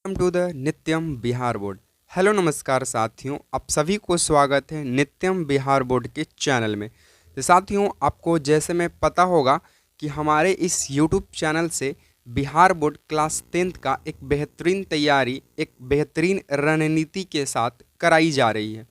Welcome to the नित्यम Bihar board. Hello नमस्कार साथियों, आप सभी को स्वागत है नित्यम बिहार बोर्ड के चैनल में। तो साथियों, आपको जैसे में पता होगा कि हमारे इस यूट्यूब चैनल से बिहार बोर्ड क्लास 10th का एक बेहतरीन तैयारी, एक बेहतरीन रणनीति के साथ कराई जा रही है,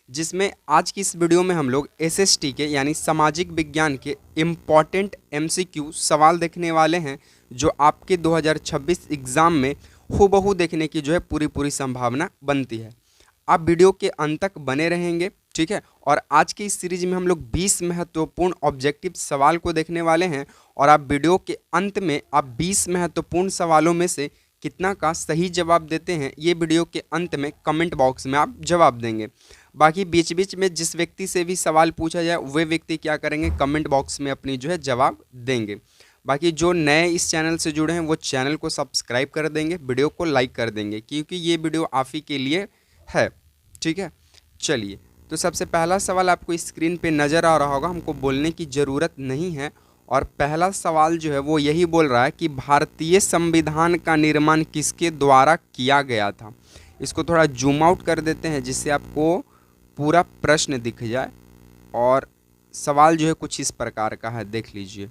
जिसमें आज की इस वीडियो में हम लोग एसएसटी के यानी सामाजिक विज्ञान के इम्पॉर्टेंट एमसीक्यू सवाल देखने वाले हैं, जो आपके 2026 एग्ज़ाम में हूबहू देखने की जो है पूरी पूरी संभावना बनती है। आप वीडियो के अंत तक बने रहेंगे, ठीक है। और आज की इस सीरीज में हम लोग 20 महत्वपूर्ण ऑब्जेक्टिव सवाल को देखने वाले हैं, और आप वीडियो के अंत में आप 20 महत्वपूर्ण सवालों में से कितना का सही जवाब देते हैं, ये वीडियो के अंत में कमेंट बॉक्स में आप जवाब देंगे। बाकी बीच बीच में जिस व्यक्ति से भी सवाल पूछा जाए वे व्यक्ति क्या करेंगे, कमेंट बॉक्स में अपनी जो है जवाब देंगे। बाकी जो नए इस चैनल से जुड़े हैं वो चैनल को सब्सक्राइब कर देंगे, वीडियो को लाइक कर देंगे, क्योंकि ये वीडियो आप ही के लिए है, ठीक है। चलिए, तो सबसे पहला सवाल आपको स्क्रीन पे नज़र आ रहा होगा, हमको बोलने की ज़रूरत नहीं है। और पहला सवाल जो है वो यही बोल रहा है कि भारतीय संविधान का निर्माण किसके द्वारा किया गया था। इसको थोड़ा जूम आउट कर देते हैं जिससे आपको पूरा प्रश्न दिख जाए। और सवाल जो है कुछ इस प्रकार का है, देख लीजिए।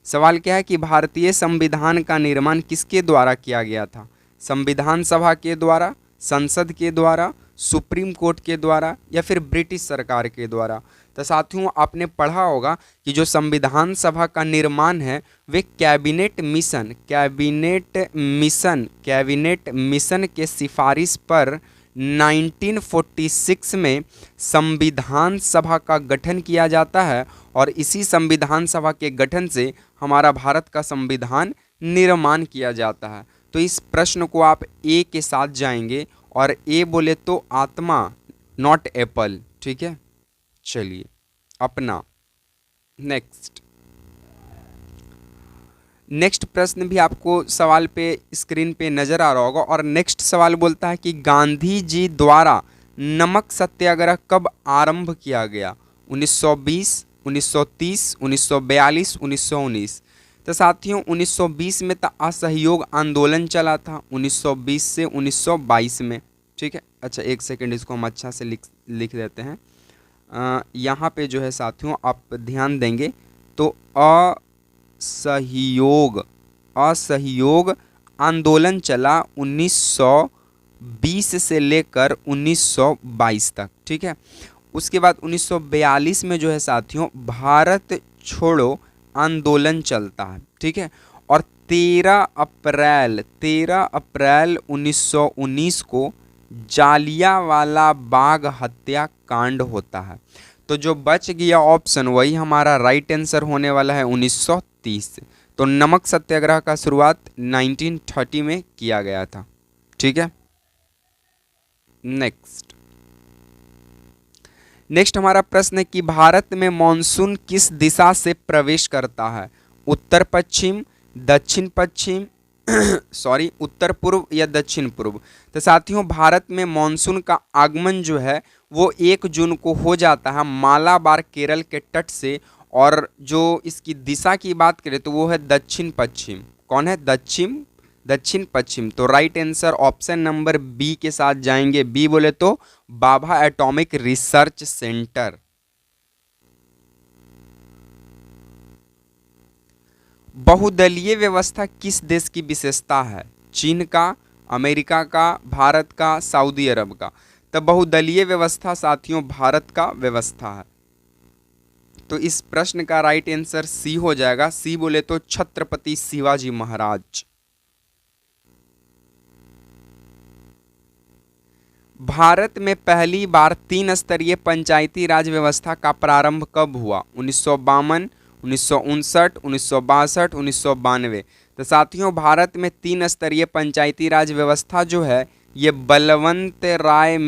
सवाल क्या है कि भारतीय संविधान का निर्माण किसके द्वारा किया गया था। संविधान सभा के द्वारा, संसद के द्वारा, सुप्रीम कोर्ट के द्वारा, या फिर ब्रिटिश सरकार के द्वारा। तो साथियों, आपने पढ़ा होगा कि जो संविधान सभा का निर्माण है वे कैबिनेट मिशन के सिफारिश पर 1946 में संविधान सभा का गठन किया जाता है, और इसी संविधान सभा के गठन से हमारा भारत का संविधान निर्माण किया जाता है। तो इस प्रश्न को आप ए के साथ जाएंगे, और ए बोले तो आत्मा, नॉट एप्पल, ठीक है। चलिए अपना नेक्स्ट प्रश्न भी आपको सवाल पे स्क्रीन पे नजर आ रहा होगा। और नेक्स्ट सवाल बोलता है कि गांधी जी द्वारा नमक सत्याग्रह कब आरंभ किया गया। 1920, 1930, 1942, 1919। तो साथियों, 1920 में तो असहयोग आंदोलन चला था, 1920 से 1922 में, ठीक है। अच्छा एक सेकंड, इसको हम अच्छा से लिख देते हैं। यहाँ पे जो है साथियों आप ध्यान देंगे तो असहयोग आंदोलन चला 1920 से लेकर 1922 तक, ठीक है। उसके बाद 1942 में जो है साथियों भारत छोड़ो आंदोलन चलता है, ठीक है। और 13 अप्रैल 1919 को जालियांवाला बाग हत्याकांड होता है। तो जो बच गया ऑप्शन वही हमारा राइट आंसर होने वाला है, 1930। तो नमक सत्याग्रह का शुरुआत 1930 में किया गया था, ठीक है। नेक्स्ट हमारा प्रश्न है कि भारत में मॉनसून किस दिशा से प्रवेश करता है। उत्तर पश्चिम, दक्षिण पश्चिम सॉरी उत्तर पूर्व या दक्षिण पूर्व। तो साथियों, भारत में मॉनसून का आगमन जो है वो 1 जून को हो जाता है मालाबार केरल के तट से। और जो इसकी दिशा की बात करें तो वो है दक्षिण पश्चिम। कौन है? दक्षिण पश्चिम। तो right answer option number B के साथ जाएंगे। बी बोले तो बाभा एटॉमिक रिसर्च सेंटर। बहुदलीय व्यवस्था किस देश की विशेषता है? चीन का, अमेरिका का, भारत का, सऊदी अरब का। तो बहुदलीय व्यवस्था साथियों भारत का व्यवस्था है। तो इस प्रश्न का राइट आंसर सी हो जाएगा। सी बोले तो छत्रपति शिवाजी महाराज। भारत में पहली बार 3 स्तरीय पंचायती राज व्यवस्था का प्रारंभ कब हुआ? 1952, 1959, 1962, 1992। तो साथियों, भारत में 3 स्तरीय पंचायती राज व्यवस्था जो है ये बलवंत राय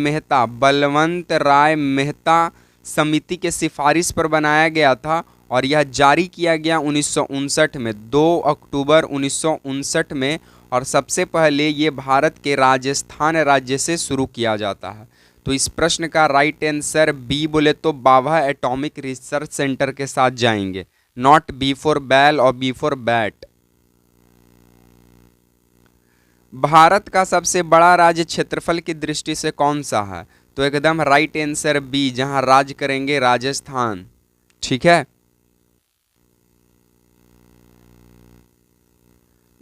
मेहता समिति के सिफारिश पर बनाया गया था, और यह जारी किया गया 1959 में, 2 अक्टूबर 1959 में। और सबसे पहले ये भारत के राजस्थान राज्य से शुरू किया जाता है। तो इस प्रश्न का राइट आंसर बी बोले तो बाभा एटॉमिक रिसर्च सेंटर के साथ जाएंगे, नॉट बी फॉर बैल और बी फॉर बैट। भारत का सबसे बड़ा राज्य क्षेत्रफल की दृष्टि से कौन सा है? तो एकदम राइट आंसर बी, जहां राज करेंगे राजस्थान। ठीक है।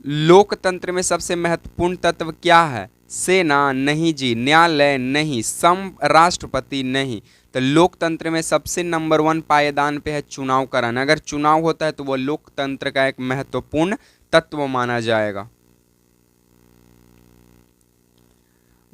लोकतंत्र में सबसे महत्वपूर्ण तत्व क्या है? सेना नहीं जी, न्यायालय नहीं, राष्ट्रपति नहीं। तो लोकतंत्र में सबसे नंबर 1 पायदान पे है चुनाव कराना। अगर चुनाव होता है तो वो लोकतंत्र का एक महत्वपूर्ण तत्व माना जाएगा।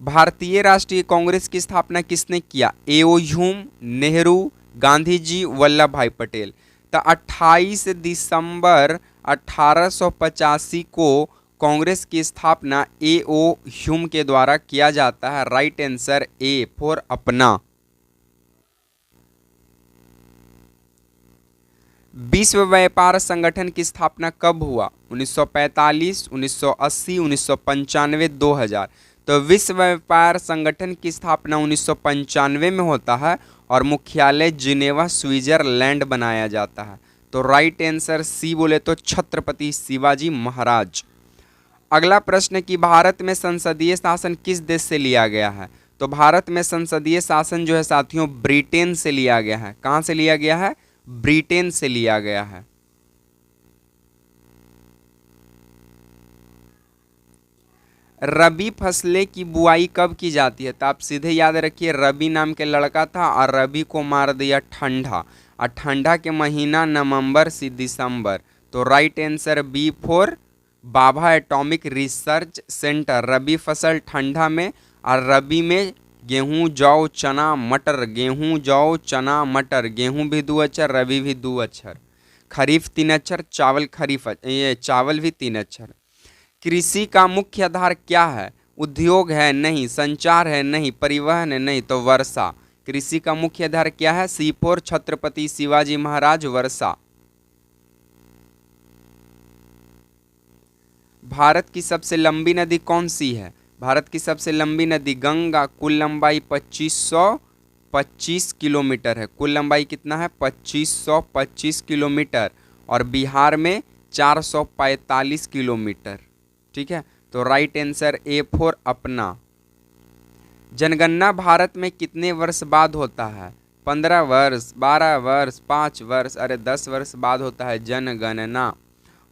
भारतीय राष्ट्रीय कांग्रेस की स्थापना किसने किया? एओ ह्यूम, नेहरू, गांधी जी, वल्लभ भाई पटेल। तो 28 दिसंबर 1885 को कांग्रेस की स्थापना एओ ह्यूम के द्वारा किया जाता है। राइट आंसर ए फॉर अपना। विश्व व्यापार संगठन की स्थापना कब हुआ? 1945, 1980, 1995, 2000। तो विश्व व्यापार संगठन की स्थापना 1995 में होता है और मुख्यालय जिनेवा स्विट्जरलैंड बनाया जाता है। तो राइट आंसर सी बोले तो छत्रपति शिवाजी महाराज। अगला प्रश्न कि भारत में संसदीय शासन किस देश से लिया गया है? तो भारत में संसदीय शासन जो है साथियों ब्रिटेन से लिया गया है। कहां से लिया गया है? ब्रिटेन से लिया गया है। रबी फसलें की बुआई कब की जाती है? तो आप सीधे याद रखिए, रबी नाम के लड़का था और रबी को मार दिया ठंडा, और ठंडा के महीना नवंबर से दिसंबर। तो right answer B for Bhabha atomic research centre. रबी फसल ठंडा में, और रबी में गेहूं, जौ, चना, मटर। गेहूं, जौ, चना, मटर। गेहूं भी 2 अक्षर, रबी भी 2 अक्षर। खरीफ 3 अक्षर, चावल खरीफ, ये चावल भी 3 अक्षर। कृषि का मुख्य आधार क्या है? उद्योग है नहीं, संचार है नहीं, परिवहन है नहीं, तो वर्षा। कृषि का मुख्य आधार क्या है? सी फॉर छत्रपति शिवाजी महाराज, वर्षा। भारत की सबसे लंबी नदी कौन सी है? भारत की सबसे लंबी नदी गंगा। कुल लंबाई 2525 किलोमीटर है। कुल लंबाई कितना है? 2525 किलोमीटर। और बिहार में 445 किलोमीटर। ठीक है। तो राइट आंसर ए फॉर अपना। जनगणना भारत में कितने वर्ष बाद होता है? 15 वर्ष, 12 वर्ष, 5 वर्ष, अरे 10 वर्ष बाद होता है जनगणना।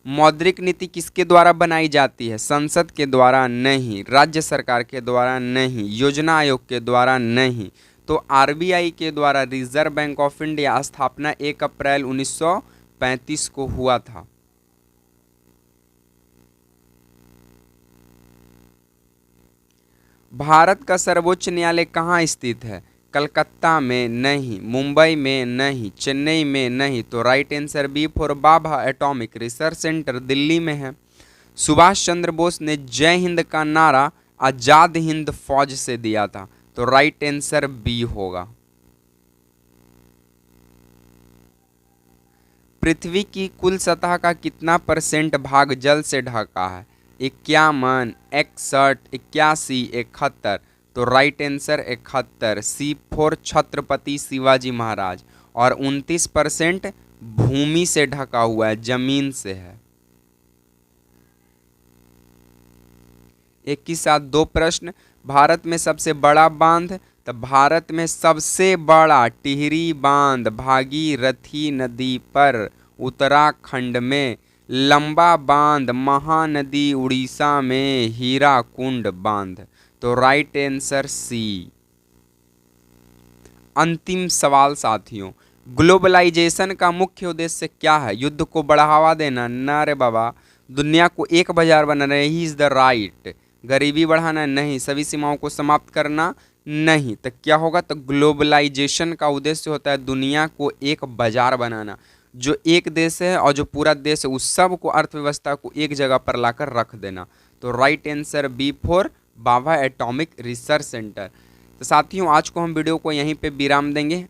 मौद्रिक नीति किसके द्वारा बनाई जाती है? संसद के द्वारा नहीं, राज्य सरकार के द्वारा नहीं, योजना आयोग के द्वारा नहीं, तो आरबीआई के द्वारा, रिजर्व बैंक ऑफ इंडिया। स्थापना 1 अप्रैल 1935 को हुआ था। भारत का सर्वोच्च न्यायालय कहाँ स्थित है? कलकत्ता में नहीं, मुंबई में नहीं, चेन्नई में नहीं, तो right answer B for Bhabha atomic research centre, Delhi में है। सुभाष चंद्र बोस ने जय हिंद का नारा आजाद हिंद फौज से दिया था। तो राइट आंसर बी होगा। पृथ्वी की कुल सतह का कितना % भाग जल से ढका है? 51, 61, 81, 71। तो right answer 71, C for Chhatrapati Shivaji Maharaj. और 29% भूमि से ढका हुआ है, जमीन से है। एक ही साथ 2 प्रश्न। भारत में सबसे बड़ा बांध? तो भारत में सबसे बड़ा टिहरी बांध भागीरथी नदी पर उत्तराखंड में। लंबा बांध महानदी उड़ीसा में हीराकुंड बांध। तो राइट आंसर सी। अंतिम सवाल साथियों, ग्लोबलाइजेशन का मुख्य उद्देश्य क्या है? युद्ध को बढ़ावा देना? ना रे बाबा। दुनिया को एक बाजार बनाना? He is the right. गरीबी बढ़ाना? नहीं। सभी सीमाओं को समाप्त करना? नहीं। तो क्या होगा? तो ग्लोबलाइजेशन का उद्देश्य होता है दुनिया को एक बाजार बनाना। जो एक देश है और जो पूरा देश है उस सब को, अर्थव्यवस्था को एक जगह पर लाकर रख देना। तो right answer B for Bhabha atomic research centre. तो साथियों आज को हम वीडियो को यहीं पे विराम देंगे।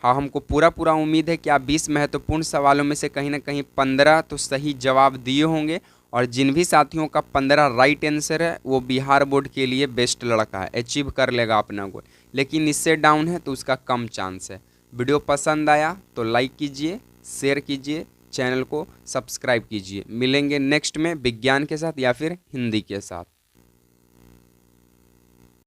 हाँ, हमको पूरा उम्मीद है कि आप 20 महत्वपूर्ण सवालों में से कहीं ना कहीं 15 तो सही जवाब दिए होंगे। और जिन भी साथियों का 15 राइट आंसर है वो बिहार बोर्ड के लिए बेस्ट लड़का है, अचीव कर लेगा अपना गोल। लेकिन इससे डाउन है तो उसका कम चांस है। वीडियो पसंद आया तो लाइक कीजिए, शेयर कीजिए, चैनल को सब्सक्राइब कीजिए। मिलेंगे नेक्स्ट में विज्ञान के साथ या फिर हिंदी के साथ।